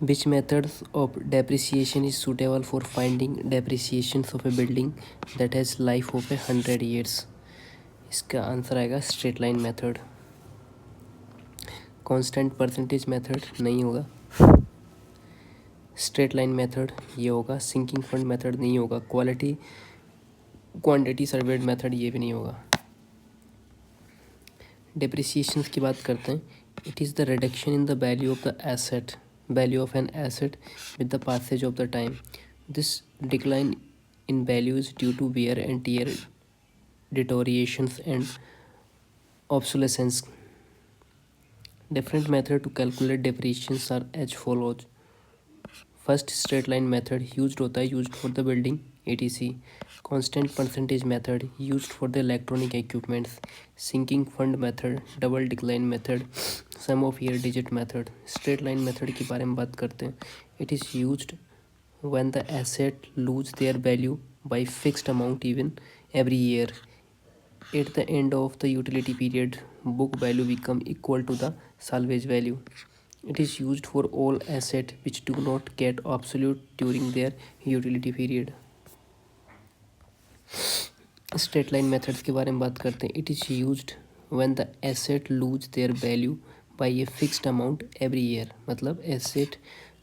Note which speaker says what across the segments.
Speaker 1: Which methods of depreciation is suitable for finding depreciations of a building that has life of 100 years? इसका answer आएगा straight line method. Constant percentage method नहीं होगा, straight line method ये होगा। Sinking fund method नहीं होगा। Quality quantity served method ये भी नहीं होगा। डेप्रिसिएशन की बात करते हैं। It is the reduction in the value of the asset, value of an asset with the passage of the time. This decline in value is due to wear and tear, deteriorations and obsolescence. Different method to calculate depreciations are as follows. First straight line method used होता है, used for the building etc. Constant percentage method used for the electronic equipments. Sinking fund method, double decline method, sum of year digit method. Straight line method के बारे में बात करते हैं। It is used when the asset lose their value by fixed amount even every year. At the end of the utility period, book value become equal to the salvage value. It is used for all assets which do not get obsolete during their utility period. Straight line methods के बारे में बात करते हैं। It is used when the asset lose their value by a fixed amount every year. मतलब asset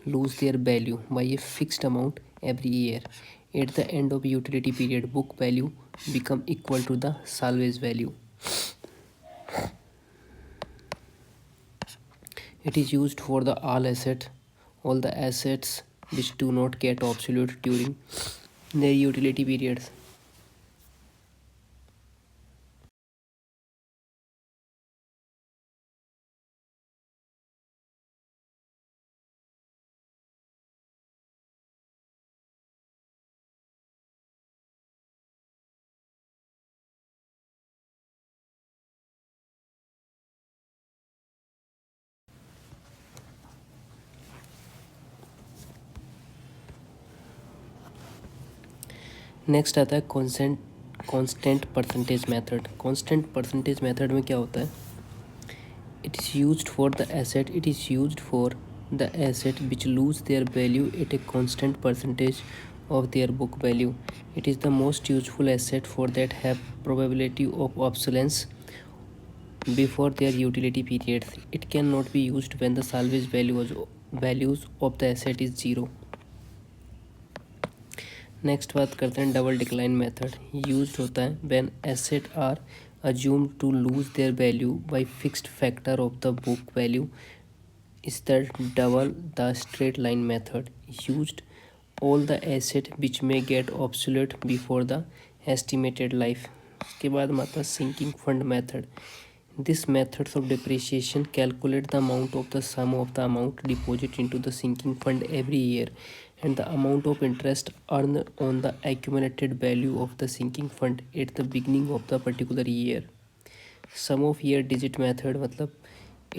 Speaker 1: lose their value by a fixed amount every year. At the end of utility period book value become equal to the salvage value. It is used for the all the assets which do not get obsolete during their utility periods. Next आता है constant percentage method. Constant percentage method में क्या होता है? It is used for the asset, it is used for the asset which lose their value at a constant percentage of their book value. It is the most useful asset for that have probability of obsolescence before their utility periods. It cannot be used when the salvage values of the asset is zero. Next बात करते हैं double decline method. Used होता है when asset are assumed to lose their value by fixed factor of the book value is the double the straight line method. Used all the asset which may get obsolete before the estimated life. उसके बाद आता sinking fund method. This methods of depreciation calculate the amount of the sum of the amount deposited into the sinking fund every year and the amount of interest earned on the accumulated value of the sinking fund at the beginning of the particular year. Sum of year digit method मतलब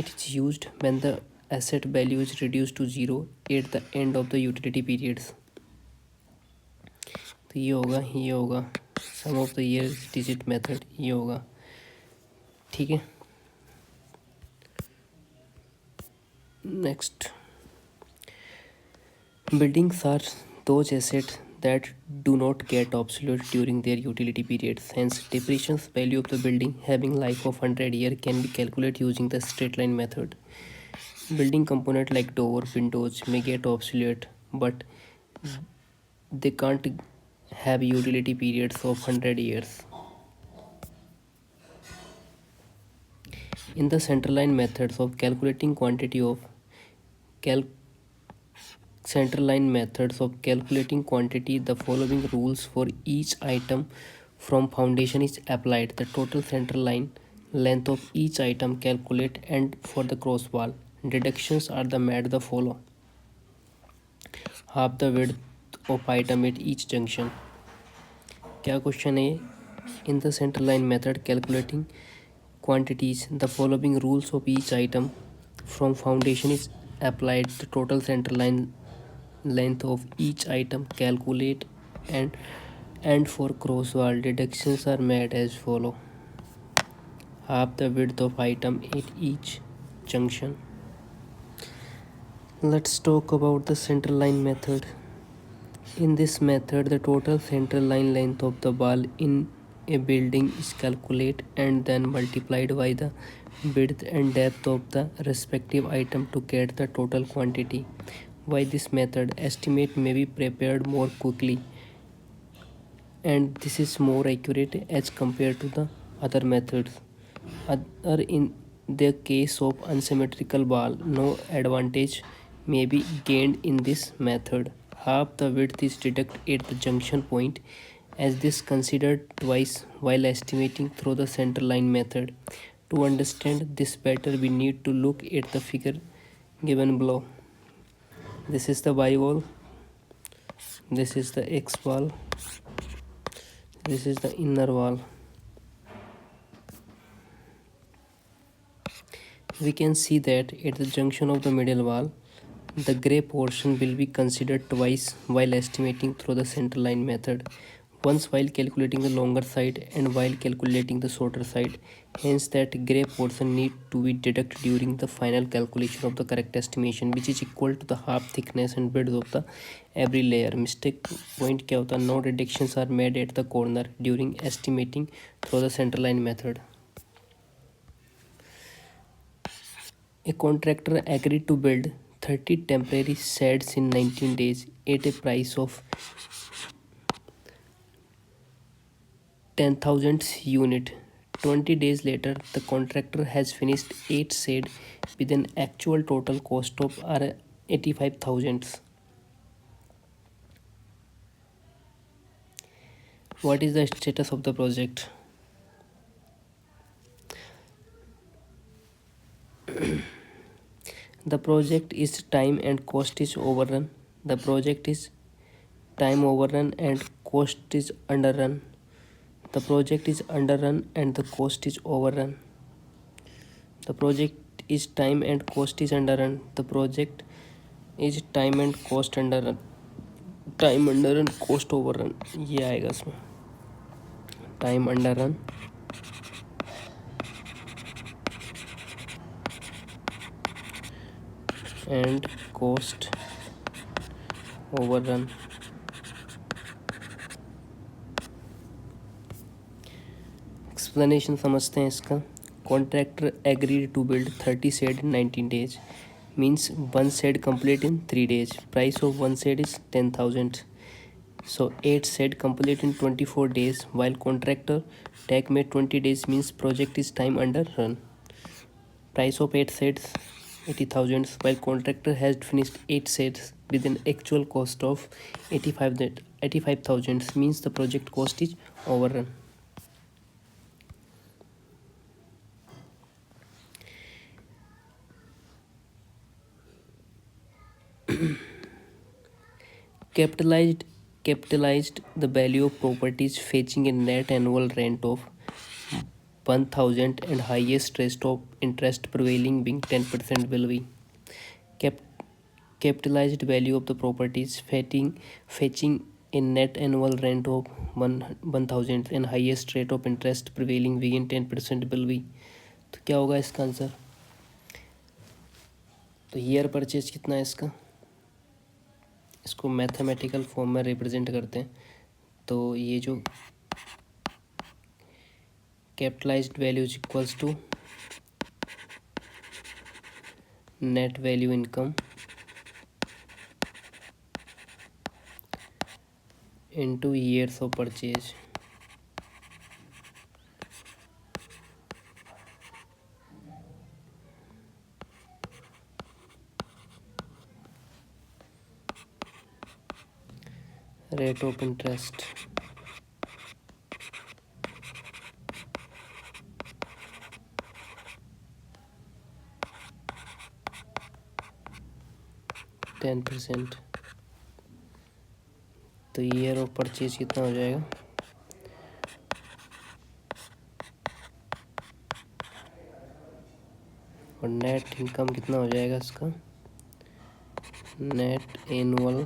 Speaker 1: it is used when the asset value is reduced to zero at the end of the utility periods. तो ये होगा sum of the year digit method ये होगा, ठीक है। Next, buildings are those assets that do not get obsolete during their utility periods. Hence, depreciation value of the building having life of 100 years can be calculated using the straight line method. Building component like door, windows may get obsolete, but they can't have utility periods of 100 years. In the centerline methods of calculating quantity of centerline methods of calculating quantity, the following rules for each item from foundation is applied. The total centerline length of each item calculate, and for the cross wall deductions are the made the follow. Half the width of item at each junction. क्या question है? In the centerline method calculating quantities, the following rules of each item from foundation is applied. The total centerline length of each item calculate, and for cross wall deductions are made as follow. Half the width of item at each junction. Let's talk about the center line method. In this method, the total center line length of the wall in a building is calculated and then multiplied by the width and depth of the respective item to get the total quantity. By this method, estimate may be prepared more quickly, and this is more accurate as compared to the other methods. Other in the case of unsymmetrical wall, no advantage may be gained in this method. Half the width is deducted at the junction point, as this considered twice while estimating through the center line method. To understand this better, we need to look at the figure given below. This is the y wall, this is the x wall, this is the inner wall. We can see that at the junction of the middle wall, the gray portion will be considered twice while estimating through the center line method, once while calculating the longer side and while calculating the shorter side. Hence, that gray portion need to be deducted during the final calculation of the correct estimation, which is equal to the half thickness and width of the every layer. Mistake point क्या होता है? No deductions are made at the corner during estimating through the center line method. A contractor agreed to build 30 temporary sheds in 19 days at a price of 10,000 unit. 20 days later, the contractor has finished 8 sheds with an actual total cost of 85,000. What is the status of the project? The project is time and cost is overrun. The project is time overrun and cost is underrun. The project is underrun and the cost is overrun. The project is time and cost is underrun. The project is time and cost underrun. Time under run cost overrun, ये आएगा इसमें. Time under run and cost overrun. Explanation समझते हैं इसका. Contractor agreed to build 30 shed in 19 days. Means one shed complete in 3 days. Price of one shed is 10,000. So 8 shed complete in 24 days, while contractor take made 20 days, means project is time under run. Price of 8 sheds 80,000, while contractor has finished 8 sheds with an actual cost of 85,000, means the project cost is overrun. Capitalized the value of properties fetching a net annual rent of 1,000 and highest rate of interest prevailing being 10% will be. Capitalized value of the properties fetching a net annual rent of 1,000 and highest rate of interest prevailing being 10% will be. तो क्या होगा इसका answer? तो year purchase कितना है इसका? इसको mathematical form में रिप्रेजेंट करते हैं. तो ये जो capitalised value is equals to net value income into years of purchase. Rate of interest. %. तो ईयर ऑफ परचेज कितना हो जाएगा? और नेट इनकम कितना हो जाएगा इसका? नेट एनुअल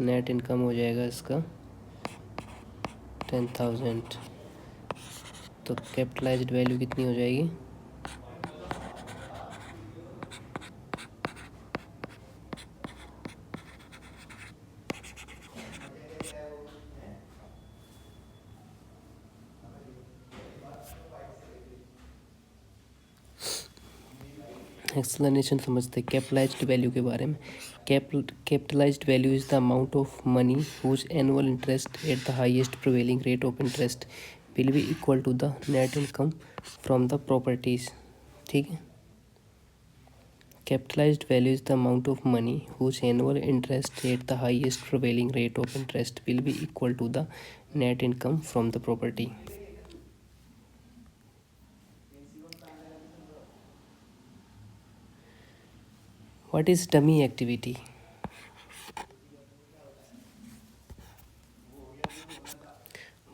Speaker 1: नेट इनकम हो जाएगा इसका 10,000. तो कैपिटलाइज्ड वैल्यू कितनी हो जाएगी? एक्सप्लेनेशन समझते हैं कैपिटलाइज्ड वैल्यू के बारे में। Capitalised value is the amount of money whose annual interest at the highest prevailing rate of interest will be equal to the net income from the properties. ठीक है, capitalised value is the amount of money whose annual interest at the highest prevailing rate of interest will be equal to the net income from the property. What is dummy activity?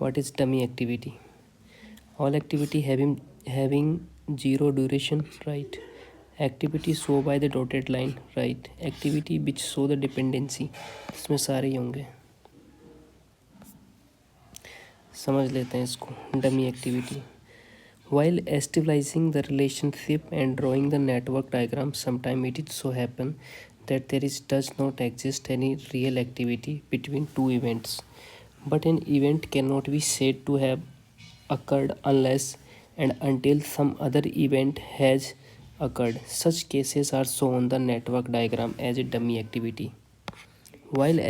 Speaker 1: What is dummy activity? All activity having zero duration, right? Activity show by the dotted line, right? Activity which show the dependency, इसमें सारे ही होंगे। समझ लेते हैं इसको। Dummy activity, while stabilizing the relationship and drawing the network diagram, sometimes it so happen that does not exist any real activity between two events, but an event cannot be said to have occurred unless and until some other event has occurred. Such cases are shown on the network diagram as a dummy activity. While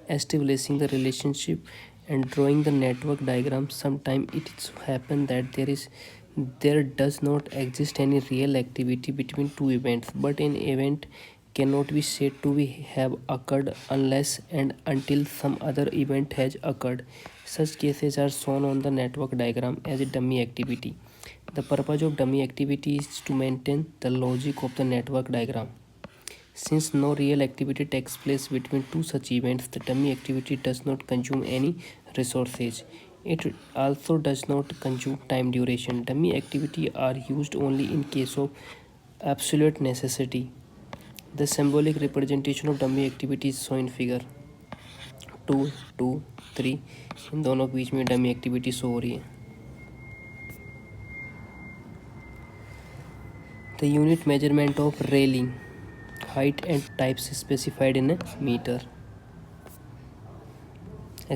Speaker 1: establishing the relationship and drawing the network diagram, sometimes it happens that there does not exist any real activity between two events, but an event cannot be said to have occurred unless and until some other event has occurred. Such cases are shown on the network diagram as a dummy activity. The purpose of dummy activity is to maintain the logic of the network diagram. Since no real activity takes place between two such events, the dummy activity does not consume any resources. It also does not consume time duration. Dummy activity are used only in case of absolute necessity. The symbolic representation of dummy activity is shown in figure 2, 2, 3. इन दोनों के बीच में dummy activity show हो रही है। The unit measurement of railing, height and types specified in a meter.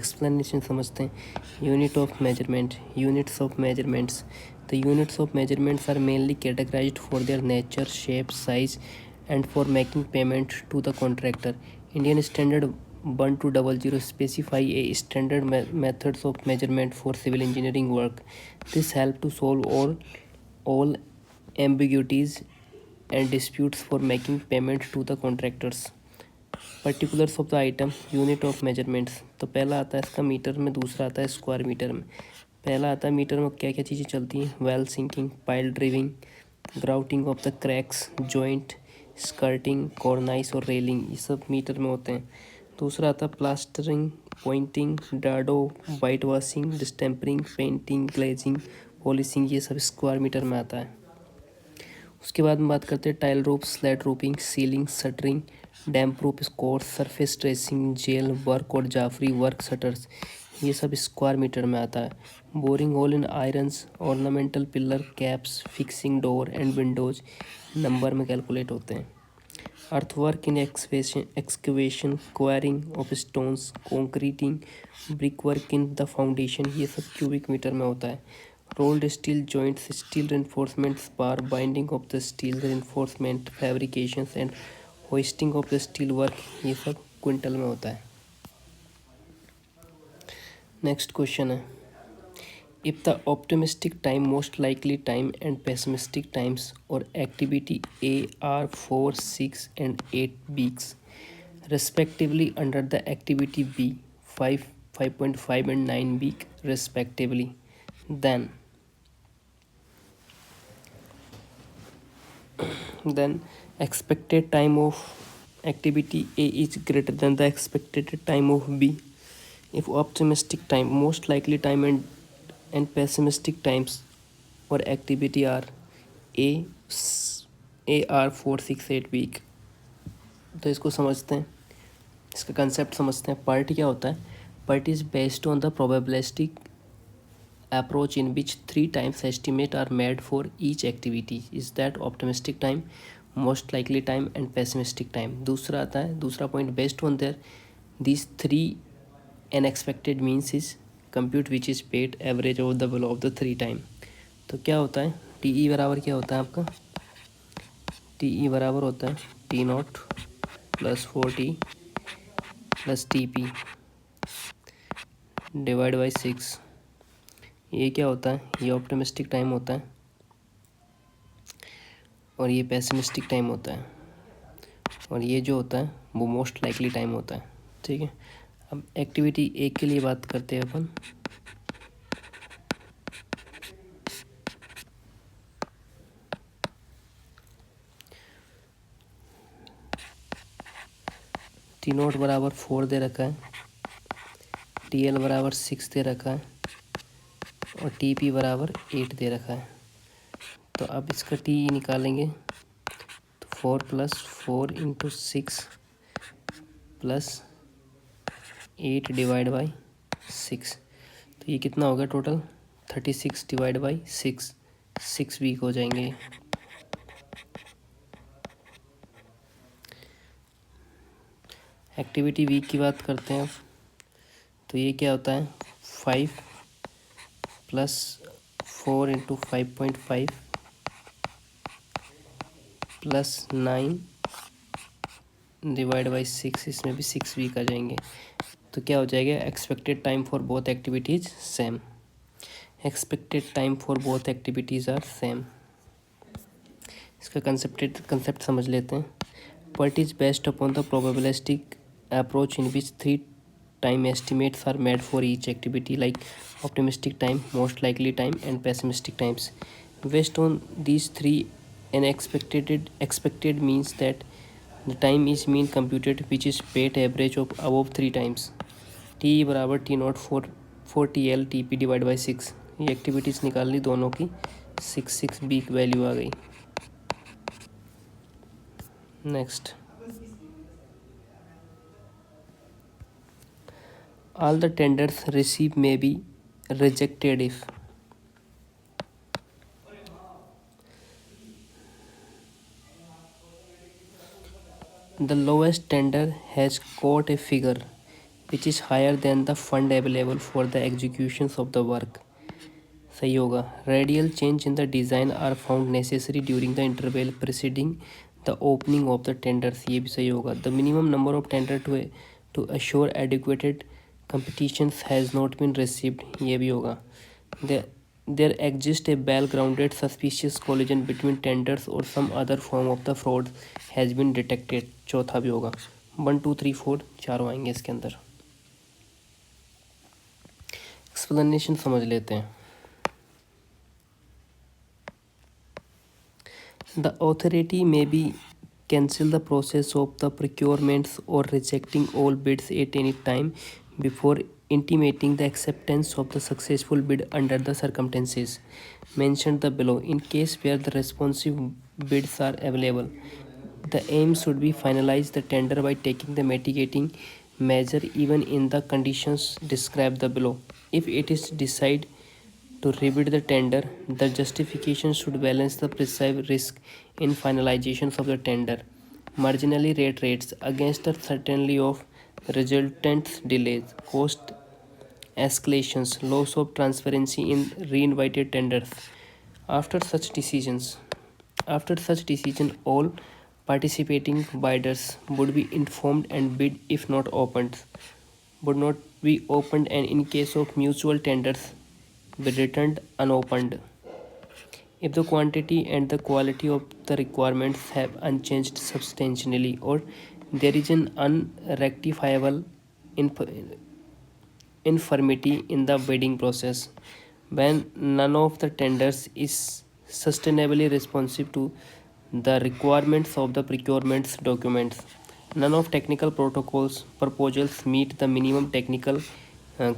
Speaker 1: Explanation समझते हैं। Unit of measurement, units of measurements. The units of measurements are mainly categorized for their nature, shape, size, and for making payment to the contractor. Indian Standard 1200 specify a standard methods of measurement for civil engineering work. This help to solve all ambiguities and disputes for making payment to the contractors. Particulars of the item, unit of measurements. तो पहला आता है इसका metre में, दूसरा आता है square metre में। पहला आता है मीटर में क्या क्या चीज़ें चलती हैं, well sinking, pile driving, grouting of the cracks, joint, skirting, cornice और रेलिंग, ये सब मीटर में होते हैं। दूसरा आता है plastering, pointing, dado, white washing, distempering, painting, glazing, polishing, ये सब स्क्वायर मीटर में आता है। उसके बाद हम बात करते हैं tile roof, slat roofing, ceiling, shuttering, damp proof स्कोर, सरफेस ड्रेसिंग, जेल वर्क और जाफरी वर्क शटर्स, ये सब स्क्वायर मीटर में आता है। Boring hole in irons, ornamental pillar, caps, fixing door and windows number में कैलकुलेट होते हैं। Earthwork in excavation, quarrying of stones, concreting, brick work in the foundation, ये सब क्यूबिक मीटर में होता है। Rolled steel joints, steel reinforcement bar, binding of the steel reinforcement, fabrications and hoisting of the steel work, ये सब quintal में होता है। नेक्स्ट क्वेश्चन है, if the optimistic time, most likely time and pessimistic times और activity A R 4, 6 and 8 weeks respectively under the activity B 5, 5.5 and 9 week respectively, then expected time of activity A is greater than the expected time of B. If optimistic time, most likely time and pessimistic times for activity are A are 4, 6, 8 week। तो इसको समझते हैं, इसका concept समझते हैं। Party क्या होता है? Party is based on the probabilistic approach in which 3 times estimate are made for each activity. Is that optimistic time, most likely time and pessimistic time. दूसरा आता है, दूसरा point, based on their these 3 unexpected means is compute which is paid average over the below of the 3 time. तो क्या होता है, T E बराबर क्या होता है आपका, टी ई बराबर होता है T not plus 4t plus T P divide by 6. ये क्या होता है, ये ऑप्टिमिस्टिक टाइम होता है और ये पेसिमिस्टिक टाइम होता है, और ये जो होता है वो मोस्ट लाइकली टाइम होता है. ठीक है, अब एक्टिविटी 1 के लिए बात करते हैं अपन. टी नोट बराबर 4 दे रखा है, टी एल बराबर 6 दे रखा है और टी पी बराबर 8 दे रखा है. तो अब इसका टी निकालेंगे तो 4 plus 4 into 6 plus 8 divide by 6. तो ये कितना हो गया टोटल, 36 डिवाइड बाई 6 वीक हो जाएंगे. एक्टिविटी वीक की बात करते हैं. तो ये क्या होता है, 5 plus 4 into 5.5 plus 9 divide by 6, इसमें भी 6 वीक आ जाएंगे. तो क्या हो जाएगा, expected time for both activities same. Expected time for both activities are same. इसका कंसेप्ट समझ लेते हैं. What is based upon the probabilistic approach in which 3 time estimates are made for each activity, like optimistic time, most likely time and pessimistic times. Based on these 3 expected means that the time is mean computed which is weighted average of above 3 times. T बराबर T not 4 T P divide by 6. ये activities निकाल ली दोनों की, 6 week value आ गई. Next, all the tenders received may be rejected if the lowest tender has got a figure which is higher than the fund available for the executions of the work. सही होगा. Radial change in the design are found necessary during the interval preceding the opening of the tenders. ये भी सही होगा. The minimum number of tender to assure adequate competitions has not been received. ये भी होगा. There exists a well-grounded suspicious collision between tenders or some other form of the fraud has been detected. चौथा भी होगा. 1 2 3 4 चारों आएंगे इसके अंदर. एक्सप्लेनेशन समझ लेते हैं. The authority may be cancel the process of the procurements or rejecting all bids at any time before intimating the acceptance of the successful bid under the circumstances mentioned below. In case where the responsive bids are available, the aim should be finalize the tender by taking the mitigating measure even in the conditions described below. If it is decided to rebid the tender, the justification should balance the perceived risk in finalization of the tender, marginally rates against the certainty of resultant delays, cost escalations, loss of transparency in reinvited tenders. After such decision, all participating bidders would be informed and bid, if not opened, would not be opened, and in case of mutual tenders be returned unopened if the quantity and the quality of the requirements have unchanged substantially or there is an unrectifiable infirmity in the bidding process. When none of the tenders is sustainably responsive to the requirements of the procurement documents, none of technical proposals meet the minimum technical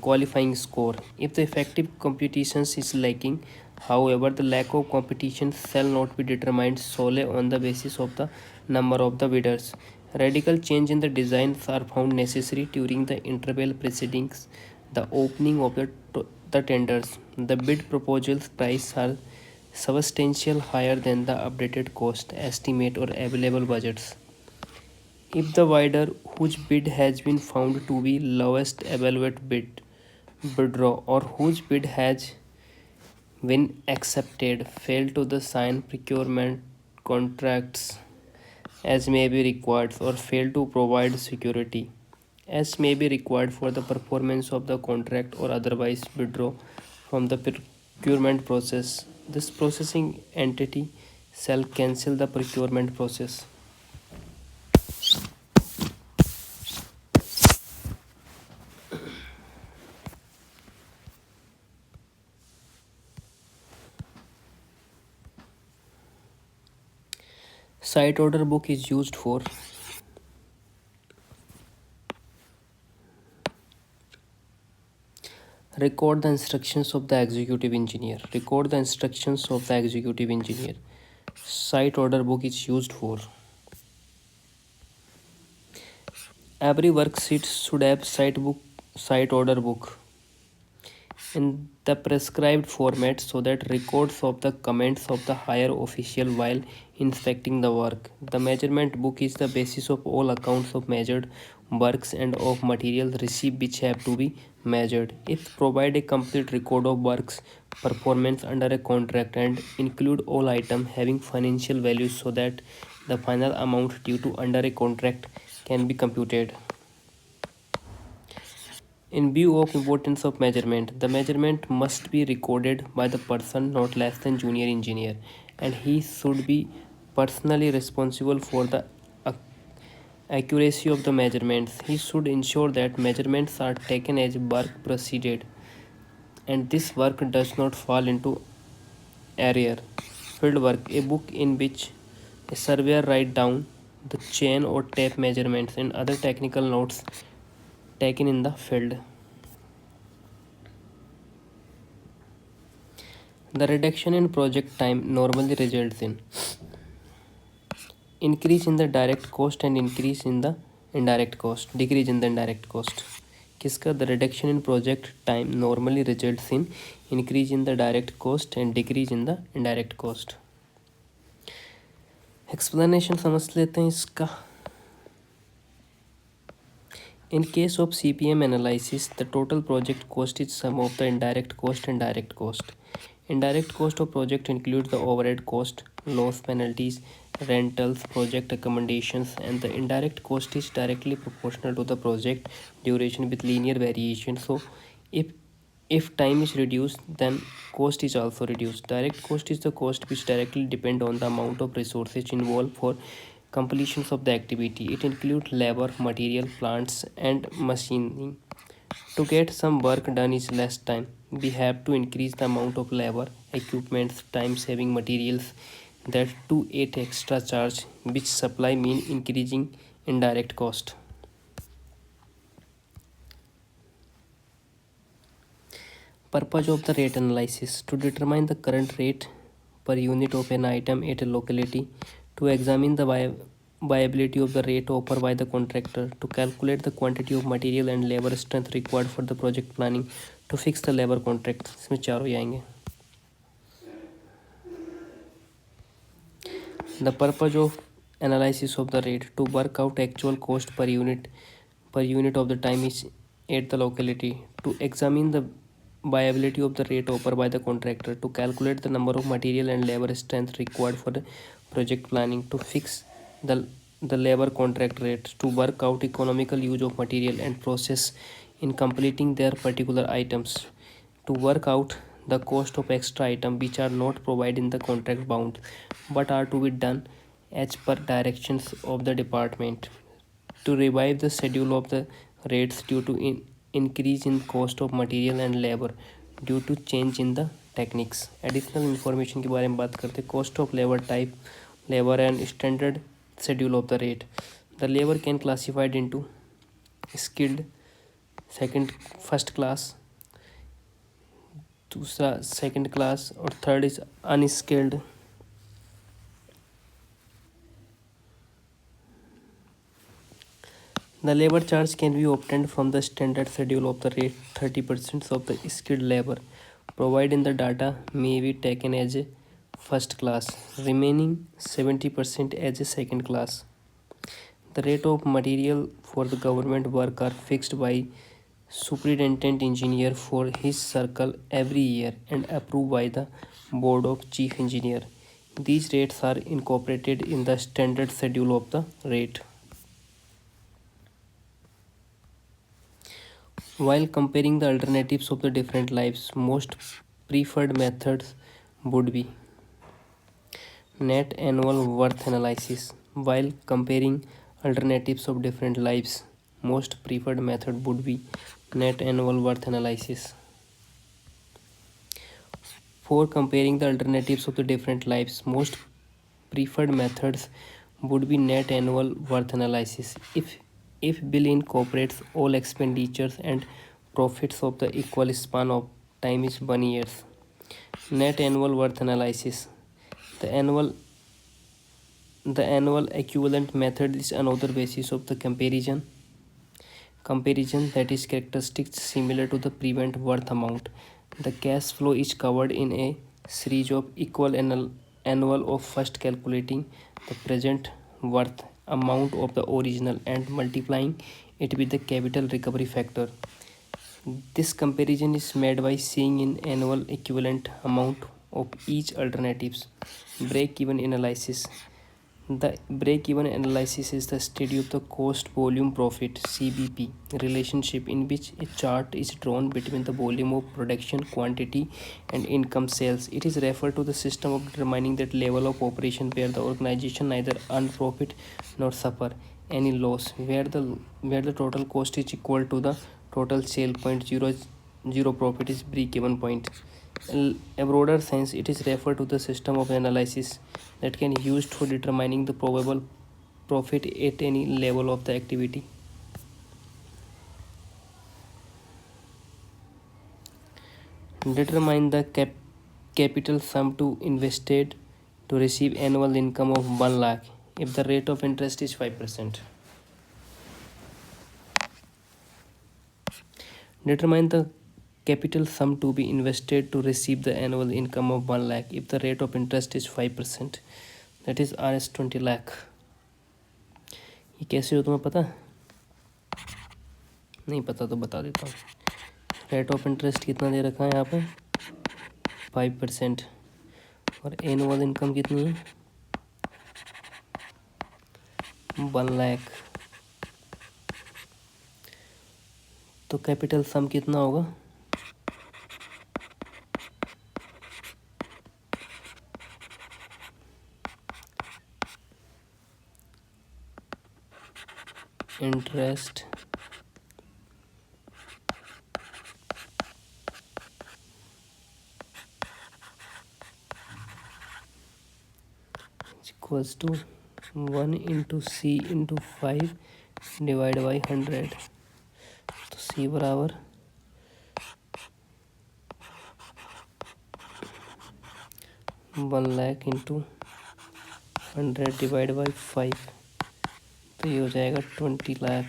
Speaker 1: qualifying score. If the effective competition is lacking, however, the lack of competition shall not be determined solely on the basis of the number of the bidders. Radical change in the designs are found necessary during the interval preceding the opening of the tenders. The bid proposals price are substantial higher than the updated cost estimate or available budgets. If the bidder whose bid has been found to be lowest evaluate bidder or whose bid has when accepted, fail to the sign procurement contracts as may be required or fail to provide security as may be required for the performance of the contract or otherwise withdraw from the procurement process. This processing entity shall cancel the procurement process. Site order book is used for record the instructions of the executive engineer. Record the instructions of the executive engineer. Site order book is used for every worksheet should have site order book in the prescribed format so that records of the comments of the higher official while inspecting the work. The measurement book is the basis of all accounts of measured works and of materials received which have to be measured. It provide a complete record of works performance under a contract and include all items having financial value so that the final amount due to under a contract can be computed. In view of importance of measurement, the measurement must be recorded by the person not less than junior engineer, and he should be personally responsible for the accuracy of the measurements. He should ensure that measurements are taken as work proceeded, and this work does not fall into error. Field work, a book in which a surveyor write down the chain or tape measurements and other technical notes taken in the field. The reduction in project time normally results in increase in the direct cost and increase in the indirect cost, decrease in the indirect cost. किसका the reduction in project time normally results in increase in the direct cost and decrease in the indirect cost. Explanation समझ लेते हैं इसका. In case of CPM analysis, the total project cost is sum of the indirect cost and direct cost. Indirect cost of project includes the overhead cost, loss penalties, rentals, project accommodations, and the indirect cost is directly proportional to the project duration with linear variation. So, if time is reduced, then cost is also reduced. Direct cost is the cost which directly depend on the amount of resources involved for completions of the activity. It includes labor, material, plants, and machining. To get some work done is less time. We have to increase the amount of labor, equipment, time-saving materials that to it extra charge, which supply mean increasing indirect cost. Purpose of the rate analysis to determine the current rate per unit of an item at a locality, to examine the viability of the rate offered by the contractor, to calculate the quantity of material and labor strength required for the project planning, to fix the labor contract. इसमें चारों ही आएंगे. The purpose of analysis of the rate to work out actual cost per unit of the time is at the locality, to examine the viability of the rate offered by the contractor, to calculate the number of material and labor strength required for the project planning, to fix the labor contract rates, to work out economical use of material and process in completing their particular items, to work out the cost of extra items which are not provided in the contract bound but are to be done as per directions of the department, to revive the schedule of the rates due to increase in cost of material and labor due to change in the techniques. Additional information के बारे में बात करते हैं. Cost of labor type, labor and standard schedule of the rate. The labor can classified into skilled, first class, दूसरा second class और third is unskilled. The labor charge can be obtained from the standard schedule of the rate. 30% of the skilled labor provided in the data may be taken as a first class, remaining 70% as a second class. The rate of material for the government work are fixed by superintendent engineer for his circle every year and approved by the board of chief engineer. These rates are incorporated in the standard schedule of the rate. While comparing the alternatives of the different lives, most preferred methods would be net annual worth analysis. While comparing alternatives of different lives, most preferred method would be net annual worth analysis. For comparing the alternatives of the different lives, most preferred methods would be net annual worth analysis. If bill incorporates all expenditures and profits of the equal span of time is 1 year. Net annual worth analysis. The annual the annual equivalent method is another basis of the comparison that is characteristics similar to the prevent worth amount. The cash flow is covered in a series of equal annual of first calculating the present worth amount of the original and multiplying it with the capital recovery factor. This comparison is made by seeing in annual equivalent amount of each alternatives. Break-even analysis. The break-even analysis is the study of the cost volume profit CVP relationship in which a chart is drawn between the volume of production quantity and income sales. It is referred to the system of determining that level of operation where the organization neither earn profit nor suffer any loss, where the total cost is equal to the total sale point. Zero profit is break-even point. In a broader sense, it is referred to the system of analysis that can be used for determining the probable profit at any level of the activity. Determine the capital sum to invested to receive annual income of 1 lakh if the rate of interest is 5%. Determine the capital sum to be invested to receive the annual income of 1 lakh if the rate of interest is 5%, that is Rs 20 lakh. ये कैसे हो तुम्हें पता? नहीं पता तो बता देता हूँ. रेट ऑफ इंटरेस्ट कितना दे रखा है यहाँ पे? 5%. और एनुअल इनकम कितनी है? 1 लाख. तो कैपिटल सम कितना होगा? Interest equals to 1 into C into 5 divide by 100. तो सी बराबर 1 लाख इंटू 100 डिवाइड बाई 5. तो ये हो जाएगा 20 लाख.